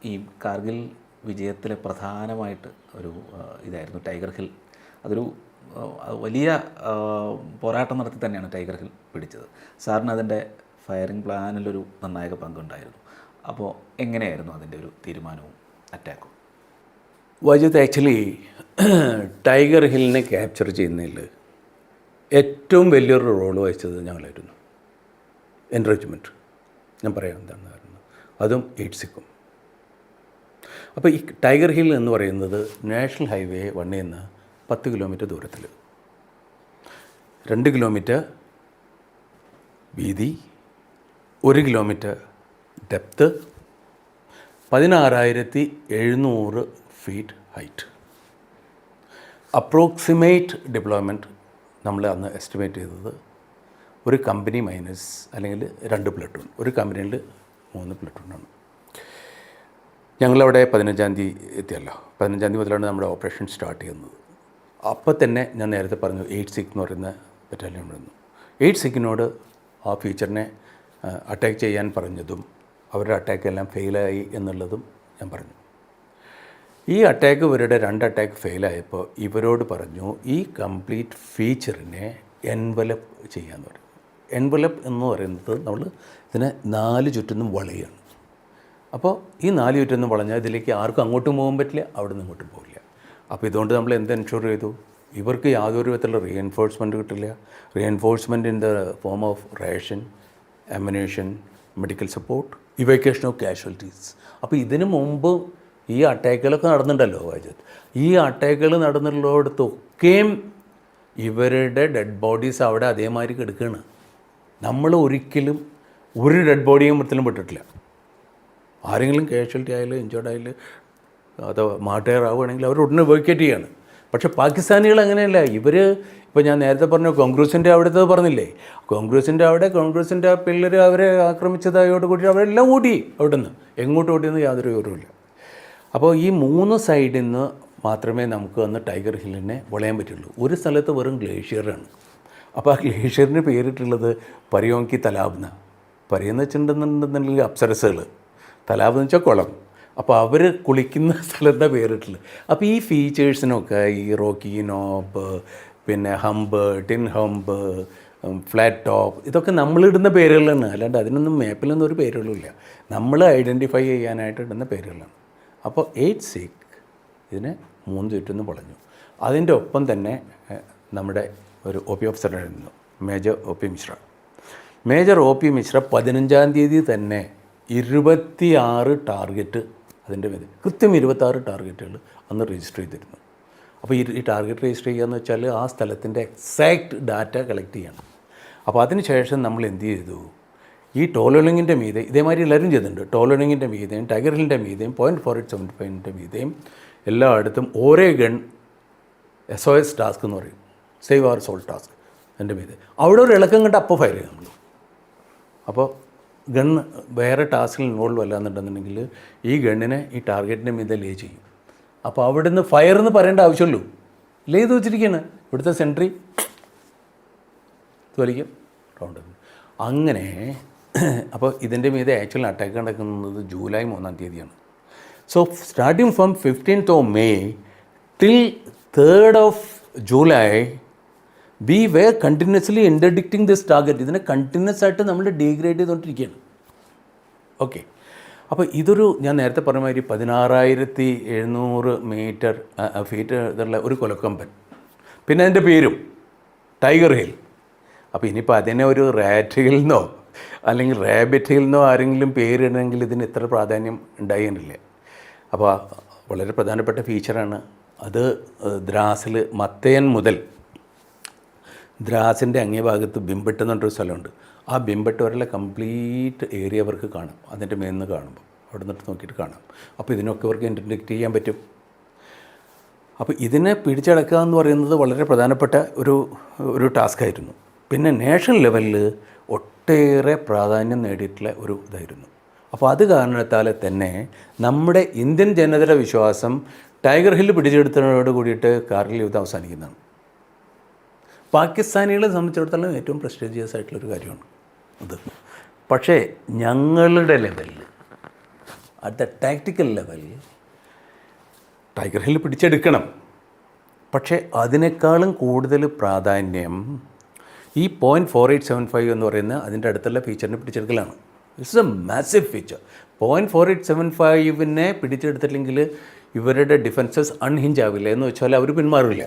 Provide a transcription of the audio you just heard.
ഈ കാർഗിൽ വിജയത്തിലെ പ്രധാനമായിട്ട് ഒരു ഇതായിരുന്നു ടൈഗർ ഹിൽ. അതൊരു വലിയ പോരാട്ടം നടത്തി തന്നെയാണ് ടൈഗർ ഹിൽ പിടിച്ചത്. സാറിന് അതിൻ്റെ ഫയറിംഗ് പ്ലാനിലൊരു നിർണായക പങ്കുണ്ടായിരുന്നു. അപ്പോൾ എങ്ങനെയായിരുന്നു അതിൻ്റെ ഒരു തീരുമാനവും അറ്റാക്കും? വൈദ്യുത് ആക്ച്വലി ടൈഗർ ഹിലിനെ ക്യാപ്ചർ ചെയ്യുന്നതിൽ ഏറ്റവും വലിയൊരു റോൾ വഹിച്ചത് ഞങ്ങളായിരുന്നു. എൻറിച്ച്മെൻറ്റ് ഞാൻ പറയാം എന്താണ് കാരണം, അതും 8 അപ്പോൾ ഈ ടൈഗർ ഹിൽ എന്ന് പറയുന്നത് നാഷണൽ ഹൈവേ 1 നിന്ന് 10 കിലോമീറ്റർ ദൂരത്തിൽ, 2 കിലോമീറ്റർ വീതി, 1 kilometre depth, 16,700 feet height. Approximate deployment നമ്മൾ അന്ന് എസ്റ്റിമേറ്റ് ചെയ്തത് ഒരു കമ്പനി മൈനസ് അല്ലെങ്കിൽ 2 പ്ലട്ടൂൺ, ഒരു കമ്പനിയിൽ 3 പ്ലട്ടൂണാണ്. ഞങ്ങളവിടെ 15-ാം തീയതി എത്തിയല്ലോ. 15-ാം തീയതി മുതലാണ് നമ്മുടെ ഓപ്പറേഷൻ സ്റ്റാർട്ട് ചെയ്യുന്നത്. അപ്പോൾ തന്നെ ഞാൻ നേരത്തെ പറഞ്ഞു 8 എന്ന് പറയുന്ന ബറ്റാലിയൻ വന്നു. 8 ആ ഫീച്ചറിനെ അറ്റാക്ക് ചെയ്യാൻ പറഞ്ഞതും അവരുടെ അറ്റാക്ക് എല്ലാം ഫെയിലായി എന്നുള്ളതും ഞാൻ പറഞ്ഞു. ഈ അറ്റാക്ക് ഇവരുടെ 2 അറ്റാക്ക് ഫെയിലായപ്പോൾ ഇവരോട് പറഞ്ഞു ഈ കംപ്ലീറ്റ് ഫീച്ചറിനെ എൻവലപ്പ് ചെയ്യാമെന്ന് പറയും. എൻവലപ്പ് എന്ന് പറയുന്നത് നമ്മൾ ഇതിനെ 4 ചുറ്റും വളയുകയാണ്. അപ്പോൾ ഈ 4 ചുറ്റും വളഞ്ഞാൽ ഇതിലേക്ക് ആർക്കും അങ്ങോട്ടും പോകാൻ പറ്റില്ല, അവിടെ നിന്ന് ഇങ്ങോട്ടും പോകില്ല. അപ്പോൾ ഇതുകൊണ്ട് നമ്മൾ എന്ത് എൻഷുർ ചെയ്തു? ഇവർക്ക് യാതൊരു വിധത്തിലുള്ള റീഎൻഫോഴ്സ്മെൻറ്റ് കിട്ടില്ല. Reinforcement in the form of ration, ammunition, medical support, evacuation of casualties. അപ്പോൾ ഇതിനു മുമ്പ് ഈ അറ്റാക്കുകളൊക്കെ നടന്നിട്ടുണ്ടല്ലോ വൈദ്യുത്. ഈ അറ്റാക്കുകൾ നടന്നിട്ടുള്ളിടത്തൊക്കെയും ഇവരുടെ ഡെഡ് ബോഡീസ് അവിടെ അതേമാതിരി കിടക്കുകയാണ്. നമ്മൾ ഒരിക്കലും ഒരു ഡെഡ് ബോഡിയും മൃത്തിലും വിട്ടിട്ടില്ല. ആരെങ്കിലും കാഷ്വാലിറ്റി ആയാലും ഇഞ്ചേർഡ് ആയാലും അഥവാ മാർട്ടയർ ആവുകയാണെങ്കിൽ അവർ ഉടനെ വെക്കേറ്റ് ചെയ്യാണ്. പക്ഷേ പാകിസ്ഥാനികൾ അങ്ങനെയല്ല. ഇവർ ഇപ്പോൾ ഞാൻ നേരത്തെ പറഞ്ഞു കോൺഗ്രസിൻ്റെ അവിടുത്തെ പറഞ്ഞില്ലേ, കോൺഗ്രസിൻ്റെ ആ പിള്ളേർ അവരെ ആക്രമിച്ചതായോട് കൂടി അവരെല്ലാം ഓടി അവിടെ നിന്ന്. എങ്ങോട്ട് ഓടിയെന്ന് യാതൊരു വിവരവുമില്ല. അപ്പോൾ ഈ 3 സൈഡിൽ നിന്ന് മാത്രമേ നമുക്ക് വന്ന് ടൈഗർ ഹില്ലിനെ വളയാൻ പറ്റുള്ളൂ. ഒരു സ്ഥലത്ത് വെറും ഗ്ലേഷ്യറാണ്. അപ്പോൾ ആ ഗ്ലേഷ്യറിന് പേരിട്ടുള്ളത് പരിയോങ്കി തലാബ്ന. പരിയെന്ന് വെച്ചിട്ടുണ്ടെന്നുണ്ടെന്നുണ്ടെങ്കിൽ അപ്സരസുകൾ, തലാബ് എന്ന് വെച്ചാൽ കുളം. അപ്പോൾ അവർ കുളിക്കുന്ന സ്ഥലത്തെ പേരിട്ടുള്ളത്. അപ്പോൾ ഈ ഫീച്ചേഴ്സിനൊക്കെ ഈ റോക്കി നോബ്, പിന്നെ hump, tin hump, flat top, ഇതൊക്കെ നമ്മളിടുന്ന പേരുകളാണ്. അല്ലാണ്ട് അതിനൊന്നും മാപ്പിലൊന്നും ഒരു പേരുകളില്ല. നമ്മൾ ഐഡൻറ്റിഫൈ ചെയ്യാനായിട്ട് ഇടുന്ന പേരുകളാണ്. അപ്പോൾ 8 ഇതിനെ 3 ചുറ്റും വളഞ്ഞു. അതിൻ്റെ ഒപ്പം തന്നെ നമ്മുടെ ഒരു ഒ പി ഓഫീസറായിരുന്നു major O P Mishra. Major O P Mishra 15-ാം തീയതി തന്നെ 26 ടാർഗറ്റ്, അതിൻ്റെ മേലെ കൃത്യം 26 ടാർഗറ്റുകൾ അന്ന് രജിസ്റ്റർ ചെയ്തിരുന്നു. അപ്പോൾ ഈ ടാർഗറ്റ് രജിസ്റ്റർ ചെയ്യുകയെന്ന് വെച്ചാൽ ആ സ്ഥലത്തിൻ്റെ എക്സാക്റ്റ് ഡാറ്റ കളക്ട് ചെയ്യണം. അപ്പോൾ അതിന് ശേഷം നമ്മൾ എന്ത് ചെയ്തു, ഈ ടോലോണിങ്ങിൻ്റെ മീതെ ഇതേമാതിരി എല്ലാവരും ചെയ്തിട്ടുണ്ട്. ടോലോണിങ്ങിൻ്റെ മീതെയും ടൈഗർ ഹിലിൻ്റെ മീതെയും 0.4875 മീതെയും എല്ലായിടത്തും ഒരേ ഗൺ SOS ടാസ്ക് എന്ന് പറയും, സേവ് അവർ സോൾ ടാസ്ക്. എൻ്റെ മീതെ അവിടെ ഒരു ഇളക്കം കണ്ട് അപ്പോൾ ഫയർ ചെയ്യും നമ്മൾ. അപ്പോൾ ഗൺ വേറെ ടാസ്കിൽ ഇൻവോൾവ് അല്ല എന്നുണ്ടെന്നുണ്ടെങ്കിൽ ഈ ഗണ്ണിനെ ഈ ടാർഗറ്റിൻ്റെ മീതെ ലേ ചെയ്യും. അപ്പോൾ അവിടെ നിന്ന് ഫയർ എന്ന് പറയേണ്ട ആവശ്യമുള്ളൂ, ലേ ചെയ്ത് വെച്ചിരിക്കുകയാണ്. ഇവിടുത്തെ സെൻട്രി വലിക്കും റൗണ്ട്. അങ്ങനെ അപ്പോൾ ഇതിൻ്റെ മീതെ ആക്ച്വൽ അറ്റാക്ക് നടക്കുന്നത് ജൂലൈ 3-ാം തീയതിയാണ്. So starting from 15th of May till 3rd of July we were continuously interdicting this target. ഇതിനെ കണ്ടിന്യൂസ് ആയിട്ട് നമ്മൾ ഡീഗ്രേഡ് ചെയ്തുകൊണ്ടിരിക്കുകയാണ്. ഓക്കെ, അപ്പോൾ ഇതൊരു ഞാൻ നേരത്തെ പറഞ്ഞ മാതിരി 16,700 മീറ്റർ ഫീറ്റ് ഇതുള്ള ഒരു കൊലക്കമ്പൻ, പിന്നെ അതിൻ്റെ പേരും ടൈഗർ ഹിൽ. അപ്പോൾ ഇനിയിപ്പോൾ അതിനെ ഒരു റാറ്റ് ഹിൽ എന്നോ അല്ലെങ്കിൽ റാബിറ്റ് ഹിൽ എന്നോ ആരെങ്കിലും പേരിടണമെങ്കിൽ ഇതിന് ഇത്ര പ്രാധാന്യം ഉണ്ടായിരുന്നില്ല. അപ്പോൾ വളരെ പ്രധാനപ്പെട്ട ഫീച്ചറാണ് അത്. ദ്രാസിൽ മത്തയൻ മുതൽ ദ്രാസിൻ്റെ അങ്ങേ ഭാഗത്ത് ബിംബെട്ട് എന്ന് പറഞ്ഞൊരു സ്ഥലമുണ്ട്. ആ ബിംബെട്ട് വരെയുള്ള കംപ്ലീറ്റ് ഏരിയ അവർക്ക് കാണാം. അതിൻ്റെ മേന്ന് കാണുമ്പോൾ അവിടെ നിന്നിട്ട് നോക്കിയിട്ട് കാണാം. അപ്പോൾ ഇതിനൊക്കെ അവർക്ക് ഇൻറ്റർഡിക്റ്റ് ചെയ്യാൻ പറ്റും. അപ്പോൾ ഇതിനെ പിടിച്ചടക്കുക എന്ന് പറയുന്നത് വളരെ പ്രധാനപ്പെട്ട ഒരു ടാസ്ക്കായിരുന്നു. പിന്നെ നാഷണൽ ലെവലിൽ ഒട്ടേറെ പ്രാധാന്യം നേടിയിട്ടുള്ള ഒരു ഇതായിരുന്നു. അപ്പോൾ അത് കാരണത്താൽ തന്നെ നമ്മുടെ ഇന്ത്യൻ ജനതയുടെ വിശ്വാസം ടൈഗർ ഹിൽ പിടിച്ചെടുത്തതോട് കൂടിയിട്ട് കാർഗിൽ യുദ്ധം അവസാനിക്കുന്നതാണ്. പാകിസ്ഥാനികളെ സംബന്ധിച്ചിടത്തോളം ഏറ്റവും പ്രസ്റ്റീജിയസ് ആയിട്ടുള്ളൊരു കാര്യമാണ് അത്. പക്ഷേ ഞങ്ങളുടെ ലെവലിൽ at the tactical level Tiger Hill പിടിച്ചെടുക്കണം. പക്ഷേ അതിനേക്കാളും കൂടുതൽ പ്രാധാന്യം ഈ 0.4875 എന്ന് പറയുന്ന അതിൻ്റെ അടുത്തുള്ള ഫീച്ചറിനെ പിടിച്ചെടുക്കലാണ്. It's a massive feature. 0.4875 പിടിച്ചെടുത്തില്ലെങ്കിൽ ഇവരുടെ ഡിഫൻസസ് അൺഹിഞ്ച് ആവില്ല എന്ന് വെച്ചാൽ അവർ പിന്മാറില്ല.